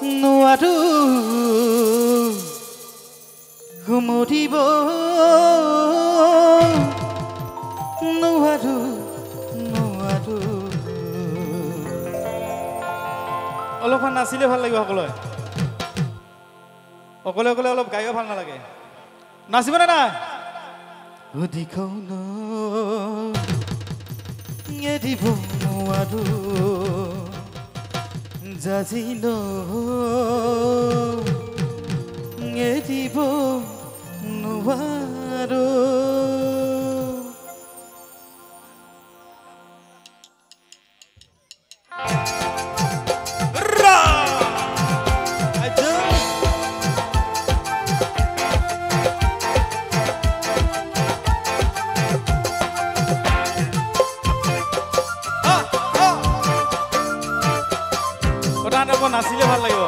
নোৱাৰো ঘুমৰিব নোৱাৰো নোৱাৰো অলপমান নাচিলে ভাল লাগিব সকলোৱে অকলে অকলে অলপ গায়ো ভাল নালাগে নাচিবনে নাই অধিকৌন এৰিব নোৱাৰো জাজিল এৰিব নোৱাৰো নাচিলে ভাল লাগিব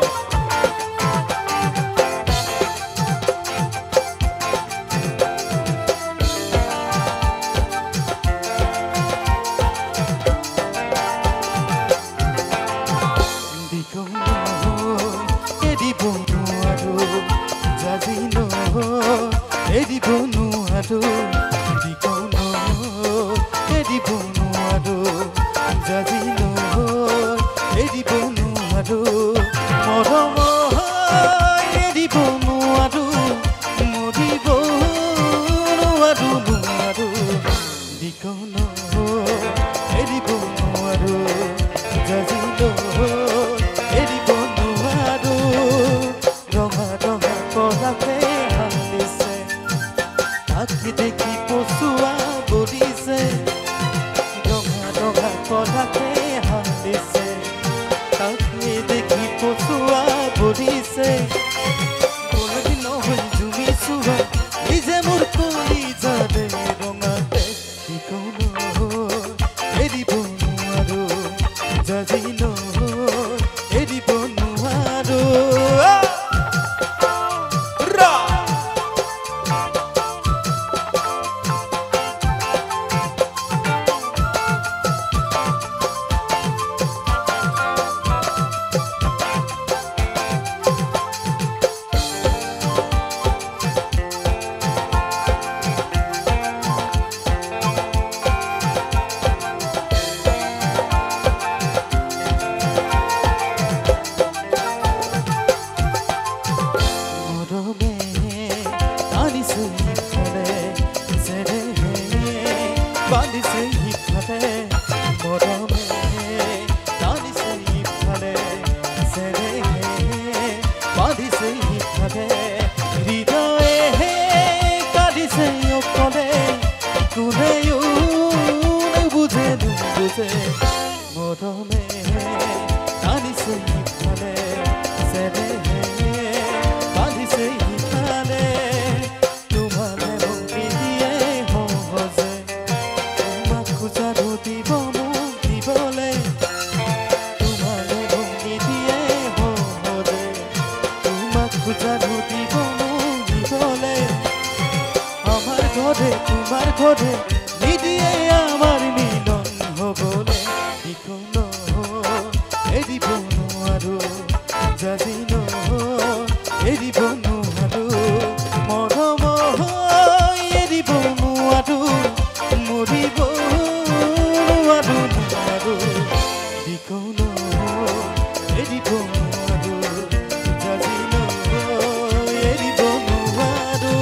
এৰিব নোৱাৰো জাজিল এৰিব নোৱাৰো এৰিব নোৱাৰো জাজিল এৰিব মৰম এৰিব নোৱাৰো মৰিব নোৱাৰো নোৱাৰো দিকন এৰিব নোৱাৰো জাজিল এৰিব নোৱাৰো ৰঙা ৰঙা পৰাতে হালিছে আখি দেখি পচুৱা বলিছে ৰঙা ৰঙা পৰাতে হালিছে দেখি পচুৱা বলিছে কোনোদিন নহৈ জুমি চুৱা নিজে মোৰ কলিজাৰে ৰঙাতে দিকৌন এৰিব নোৱাৰো জাজিল এৰিব নোৱাৰো বান্ধিছে ইফালে মৰমে টানিছে ইফালে চেৰে বান্ধিছে ইফালে হৃদয়ে কাটিছে অকলে কোনেও নুবুজে নুবুজে মৰমে টানিছে ইফালে চেৰে বান্ধিছে ইফালে তোমাৰ ঘৰে নিদিয়ে আমাৰ মিলন হবলে দিকন এৰিব নোৱাৰো জাজিল এৰিব নোৱাৰো মৰম এৰিব নোৱাৰো মৰিব নোৱাৰো নোৱাৰো দিকন এৰিব নোৱাৰো জাজিল এৰিব নোৱাৰো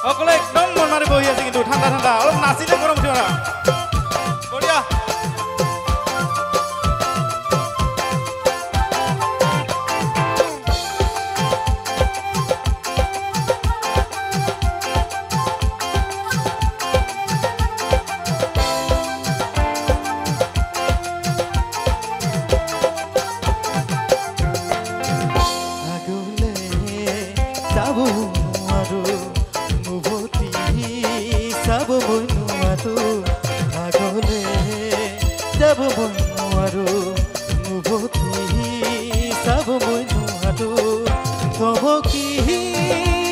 সকলে একদম মন মাৰি বহি আছে কিন্তু ঠাণ্ডা ঠাণ্ডা অলপ নাচিলে গৰম উঠিব না বঢ়িয়া আগলে যাব নোৱাৰো যাব মই নোৱাৰো আগলে যাব মই নোৱাৰো উভতি চাব মই নোৱাৰো কব কি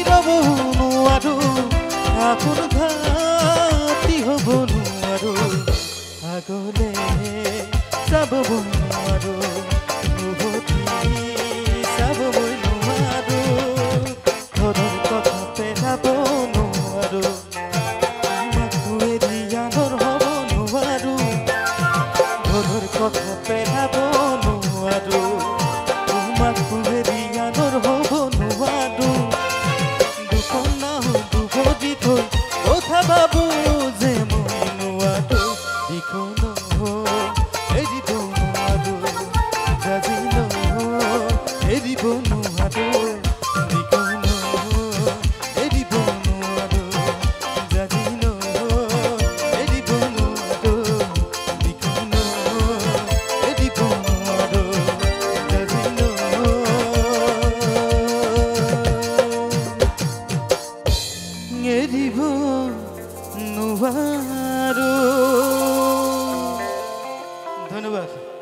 ৰব নোৱাৰো আপোন ঘাটি হ'ব নোৱাৰো আগলে গ'লে চাব নোৱাৰো উভতি চাব নোৱাৰো ঘৰৰ কথা পেলাব নোৱাৰো তোমাকো এৰি আনৰ হ'ব নোৱাৰো ঘৰৰ কথা পেলাব নোৱাৰো তোমাকো এৰি আনৰ হ'ব নোৱাৰো দুখন নাও দুবজি থৈ কথা ভাবো যে মই নোৱাৰো দিখন এৰিব নোৱাৰো জাজিল এৰিব নোৱাৰো দিখন এৰিব নোৱাৰো জাজিল এৰিব নোৱাৰো দিখন এৰিব নোৱাৰো জাজিল এৰিব নোৱাৰো ধন্যবাদ।